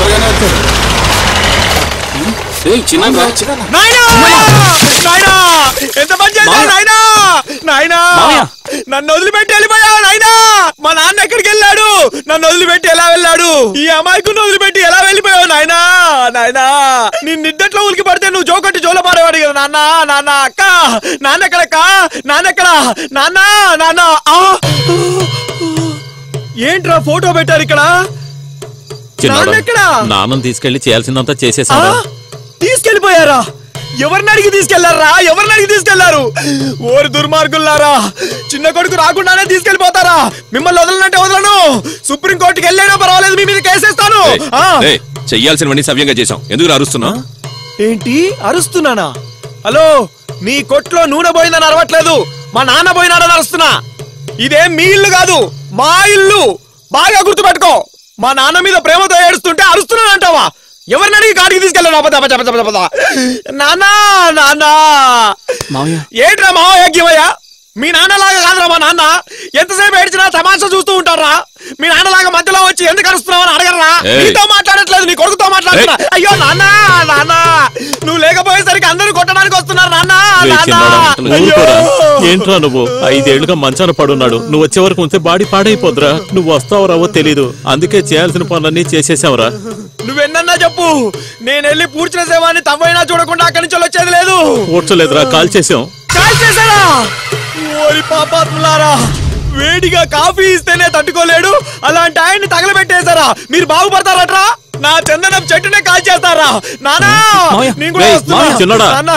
తొందరగానే వచ్చారు. ఎంత పని చేశావు నాయనా? నాయనా నన్ను వదిలిపెట్టి వెళ్ళిపోయావు నాయనా. మా నాన్న ఎక్కడికి వెళ్ళాడు? నన్ను వదిలిపెట్టి ఎలా వెళ్ళాడు? ఈ అమాయకుని వదిలిపెట్టి ఎలా వెళ్ళిపోయావు నాయనా? నాయనా నీ నిద్దట్లో ఉలికి పడితే నువ్వు జోకట్టి జోల పాడేవాడు కదా నాన్న. నాన్న అక్క నాన్నెక్కడక్క? నాన్నెక్కడ? నాన్న నాన్న ఏంట్రా ఫోటో పెట్టారు ఇక్కడ? నాన్నను తీసుకెళ్లి చేయాల్సిందంతా చేసేసా. తీసుకెళ్లిపోయారా? ఎవరిని అడిగి తీసుకెళ్లారా? ఎవరిని అడిగి తీసుకెళ్లారు? ఓరి దుర్మార్గుల్లారా, చిన్న కొడుకు రాకుండానే తీసుకెళ్లిపోతారా? మిమ్మల్ని వదలనంటే వదలను. సుప్రీం కోర్టుకి వెళ్ళైనా పర్వాలేదు, మీ మీద కేసేస్తాను. చెయ్యాల్సినవన్నీ సవ్యంగా చేశాం, ఎందుకు అరుస్తున్నా? ఏంటి అరుస్తున్నానా? హలో, నీ కొట్లో నూనె పోయిందని అరవట్లేదు, మా నాన్న పోయినాడని అరుస్తున్నా. ఇదేం మీ ఇల్లు కాదు, మా ఇల్లు. బాగా గుర్తుపెట్టుకో. మా నాన్న మీద ప్రేమతో ఏడుస్తుంటే అరుస్తున్నానంటావా? ఎవరిని అడిగి కాడికి తీసుకెళ్ళాను? నాన్న నాన్న ఏంట్రా మావయ్యా? మీ నాన్నలాగా కాదురా మా నాన్న. ఎంతసేపు ఏడ్చినా తమాషా చూస్తూ ఉంటారా? మీ నాన్నలాగా మధ్యలో వచ్చి ఎందుకు అరుస్తున్నావు అని అడగరా? నీతో మాట్లాడట్లేదు, నీ కొడుకుతో మాట్లాడుతున్నా. అయ్యో నాన్న నాన్న, నువ్వు లేకపోయేసరికి అందరూ కొట్టడానికి వస్తున్నారు నాన్న. ఏంట్రా నువ్వు 5 ఏళ్లుగా మంచాన పడున్నాడు. నువ్వు వచ్చే వరకు ఉంటే బాడీ పాడైపోద్రా. నువ్వు వస్తావు రావో తెలీదు, అందుకే చేయాల్సిన పనులన్నీ చేసేసావురా. నువ్వెన్నన్నా చెప్పు, నేను వెళ్ళి పూడ్చిన సేవాన్ని తవ్వైనా చూడకుండా అక్కడి నుంచి వచ్చేది లేదు. కూర్చోలేదురా, కాల్ చేసాం. కాల్ చేశారా? ఓరి పాపాత్ములారా, వేడిగా కాఫీ ఇస్తేనే తట్టుకోలేడు, అలాంటి ఆయన్ని తగలబెట్టేశారా? మీరు బాగుపడతారట్రా? నా చందనం చెట్టునే కాల్ చేస్తారా? నానా నేను కూడా వస్తున్నా.